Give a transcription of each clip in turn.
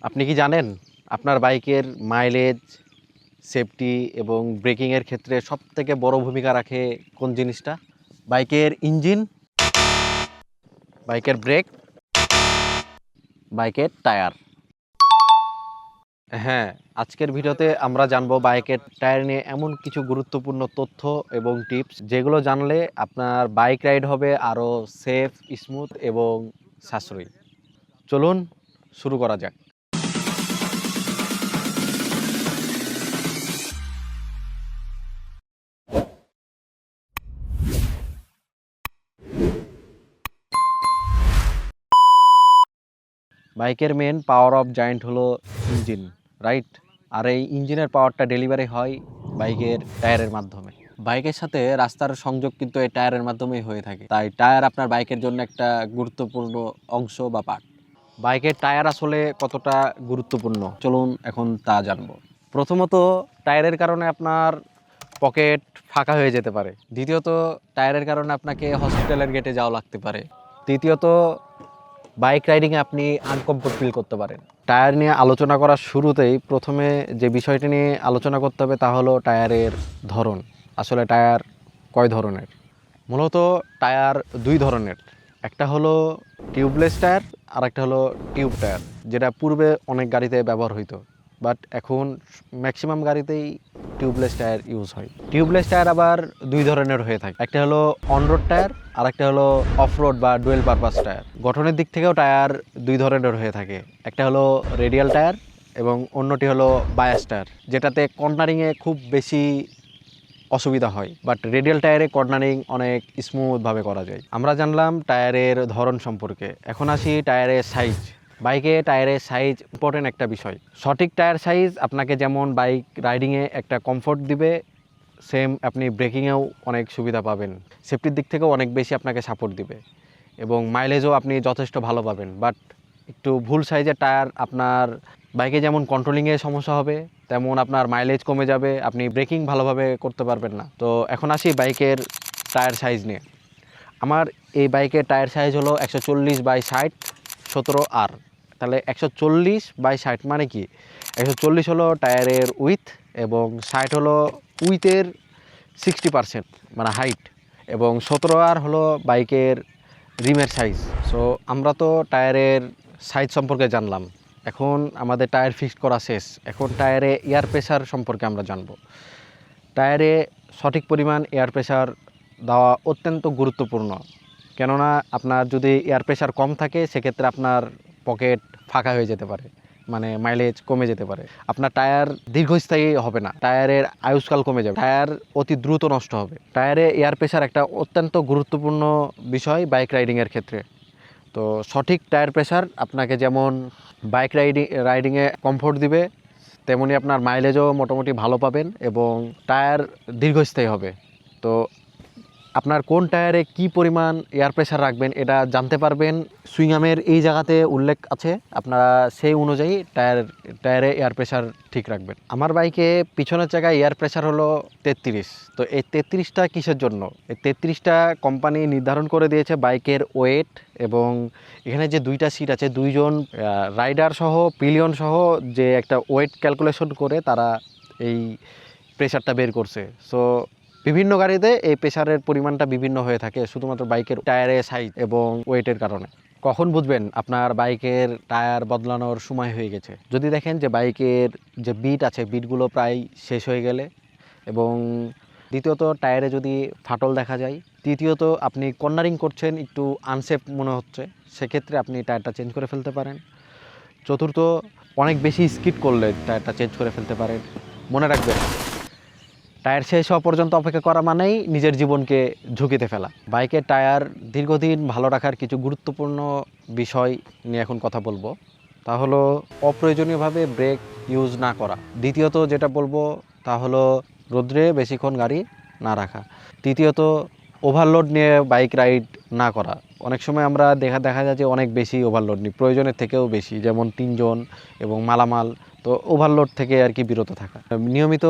আপনি কি জানেন আপনার বাইকের মাইলেজ, সেফটি এবং ব্রেকিংয়ের ক্ষেত্রে সবথেকে বড় ভূমিকা রাখে কোন জিনিসটা? বাইকের ইঞ্জিন, বাইকের ব্রেক, বাইকের টায়ার। হ্যাঁ, আজকের ভিডিওতে আমরা জানবো বাইকের টায়ার নিয়ে এমন কিছু গুরুত্বপূর্ণ তথ্য এবং টিপস যেগুলো জানলে আপনার বাইক রাইড হবে আরও সেফ, স্মুথ এবং সাশ্রয়ী। চলুন শুরু করা যাক। বাইকের মেন পাওয়ার অফ জায়েন্ট হলো ইঞ্জিন, রাইট? আর এই ইঞ্জিনের পাওয়ারটা ডেলিভারি হয় বাইকের টায়ারের মাধ্যমে। বাইকের সাথে রাস্তার সংযোগ কিন্তু এই টায়ারের মাধ্যমেই হয়ে থাকে, তাই টায়ার আপনার বাইকের জন্য একটা গুরুত্বপূর্ণ অংশ বা পার্ট। বাইকের টায়ার আসলে কতটা গুরুত্বপূর্ণ চলুন এখন তা জানবো। প্রথমত, টায়ারের কারণে আপনার পকেট ফাঁকা হয়ে যেতে পারে। দ্বিতীয়ত, টায়ারের কারণে আপনাকে হসপিটালের গেটে যাওয়া লাগতে পারে। তৃতীয়ত, বাইক রাইডিংয়ে আপনি আনকমফোর্ট ফিল করতে পারেন। টায়ার নিয়ে আলোচনা করার শুরুতেই প্রথমে যে বিষয়টি নিয়ে আলোচনা করতে হবে তা হলো টায়ারের ধরন। আসলে টায়ার কয় ধরনের? মূলত টায়ার দুই ধরনের। একটা হলো টিউবলেস টায়ার আর একটা হলো টিউব টায়ার, যেটা পূর্বে অনেক গাড়িতে ব্যবহার হইতো, বাট এখন ম্যাক্সিমাম গাড়িতেই টিউবলেস টায়ার ইউজ হয়। টিউবলেস টায়ার আবার দুই ধরনের হয়ে থাকে। একটা হলো অনরোড টায়ার আর একটা হলো অফরোড বা ডুয়েল পারপাস টায়ার। গঠনের দিক থেকেও টায়ার দুই ধরনের হয়ে থাকে। একটা হলো রেডিয়াল টায়ার এবং অন্যটি হলো বায়াস টায়ার, যেটাতে কর্নারিংয়ে খুব বেশি অসুবিধা হয়, বাট রেডিয়াল টায়ারে কর্নারিং অনেক স্মুথভাবে করা যায়। আমরা জানলাম টায়ারের ধরন সম্পর্কে। এখন আসি টায়ারের সাইজ। বাইকে টায়ারের সাইজ ইম্পর্টেন্ট একটা বিষয়। সঠিক টায়ার সাইজ আপনাকে যেমন বাইক রাইডিংয়ে একটা কমফোর্ট দিবে, সেম আপনি ব্রেকিংয়েও অনেক সুবিধা পাবেন। সেফটির দিক থেকেও অনেক বেশি আপনাকে সাপোর্ট দিবে এবং মাইলেজও আপনি যথেষ্ট ভালো পাবেন। বাট একটু ভুল সাইজের টায়ার আপনার বাইকে যেমন কন্ট্রোলিংয়ে সমস্যা হবে, তেমন আপনার মাইলেজ কমে যাবে, আপনি ব্রেকিং ভালোভাবে করতে পারবেন না। তো এখন আসি বাইকের টায়ার সাইজ নিয়ে। আমার এই বাইকের টায়ার সাইজ হলো 140/60 17R। তাহলে 140/60 মানে কি? 140 হলো টায়ারের উইথ এবং 60 হলো উইথের 60%, মানে হাইট, এবং 17R হলো বাইকের রিমের সাইজ। সো আমরা তো টায়ারের সাইজ সম্পর্কে জানলাম। এখন আমাদের টায়ার ফিক্সড করা শেষ। এখন টায়ারে এয়ার প্রেশার সম্পর্কে আমরা জানবো। টায়ারে সঠিক পরিমাণ এয়ার প্রেশার দেওয়া অত্যন্ত গুরুত্বপূর্ণ। কেননা আপনার যদি এয়ার প্রেশার কম থাকে সেক্ষেত্রে আপনার পকেট ফাঁকা হয়ে যেতে পারে, মানে মাইলেজ কমে যেতে পারে। আপনার টায়ার দীর্ঘস্থায়ী হবে না, টায়ারের আয়ুষ্কাল কমে যাবে, টায়ার অতি দ্রুত নষ্ট হবে। টায়ারে এয়ার প্রেশার একটা অত্যন্ত গুরুত্বপূর্ণ বিষয় বাইক রাইডিংয়ের ক্ষেত্রে। তো সঠিক টায়ার প্রেশার আপনাকে যেমন বাইক রাইডিংয়ে কমফোর্ট দিবে, তেমনি আপনার মাইলেজও মোটামুটি ভালো পাবেন এবং টায়ার দীর্ঘস্থায়ী হবে। তো আপনার কোন টায়ারে কি পরিমাণ এয়ার প্রেশার রাখবেন এটা জানতে পারবেন। সুইংআমের এই জায়গাতে উল্লেখ আছে, আপনারা সেই অনুযায়ী টায়ারে এয়ার প্রেশার ঠিক রাখবেন। আমার বাইকে পিছনের জায়গায় এয়ার প্রেশার হলো 33। তো এই 33টা কিসের জন্য? এই 33টা কোম্পানি নির্ধারণ করে দিয়েছে বাইকের ওয়েট, এবং এখানে যে দুইটা সিট আছে, দুইজন রাইডার সহ পিলিয়ন সহ যে একটা ওয়েট ক্যালকুলেশন করে তারা এই প্রেশারটা বের করছে। সো বিভিন্ন গাড়িতে এই প্রেশারের পরিমাণটা বিভিন্ন হয়ে থাকে, শুধুমাত্র বাইকের টায়ারের সাইজ এবং ওয়েটের কারণে। কখন বুঝবেন আপনার বাইকের টায়ার বদলানোর সময় হয়ে গেছে? যদি দেখেন যে বাইকের যে বিট আছে, বিটগুলো প্রায় শেষ হয়ে গেলে, এবং দ্বিতীয়ত টায়ারে যদি ফাটল দেখা যায়, তৃতীয়ত আপনি কর্নারিং করছেন, একটু আনসেফ মনে হচ্ছে, সেক্ষেত্রে আপনি টায়ারটা চেঞ্জ করে ফেলতে পারেন। চতুর্থ, অনেক বেশি স্কিড করলে টায়ারটা চেঞ্জ করে ফেলতে পারেন। মনে রাখবেন, টায়ার শেষ হওয়া পর্যন্ত অপেক্ষা করা মানেই নিজের জীবনকে ঝুঁকিতে ফেলা। বাইকের টায়ার দীর্ঘদিন ভালো রাখার কিছু গুরুত্বপূর্ণ বিষয় নিয়ে এখন কথা বলবো। তা হলো অপ্রয়োজনীয়ভাবে ব্রেক ইউজ না করা। দ্বিতীয়ত যেটা বলবো তা হলো রোদ্রে বেশিক্ষণ গাড়ি না রাখা। তৃতীয়ত, ওভারলোড নিয়ে বাইক রাইড না করা। অনেক সময় আমরা দেখা যায় যে অনেক বেশি ওভারলোড নিই, প্রয়োজনের থেকেও বেশি, যেমন 3 জন এবং মালামাল। তো ওভারলোড থেকে আর কি বিরত থাকা। নিয়মিত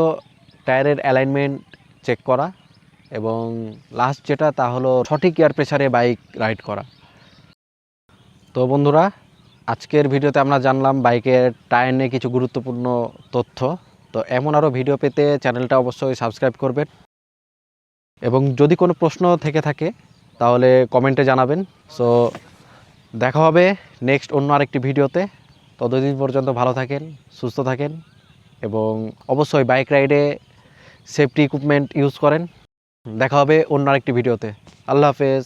টায়ারের অ্যালাইনমেন্ট চেক করা, এবং লাস্ট যেটা তা হলো সঠিক এয়ার প্রেশারে বাইক রাইড করা। তো বন্ধুরা, আজকের ভিডিওতে আমরা জানলাম বাইকের টায়ার নিয়ে কিছু গুরুত্বপূর্ণ তথ্য। তো এমন আরও ভিডিও পেতে চ্যানেলটা অবশ্যই সাবস্ক্রাইব করবেন এবং যদি কোনো প্রশ্ন থেকে থাকে তাহলে কমেন্টে জানাবেন। সো দেখা হবে নেক্সট অন্য আরেকটি ভিডিওতে। ততদিন পর্যন্ত ভালো থাকেন, সুস্থ থাকেন এবং অবশ্যই বাইক রাইডে সেফটি ইকুইপমেন্ট ইউজ করেন। দেখা হবে অন্য আরেকটি ভিডিওতে। আল্লাহ হাফেজ।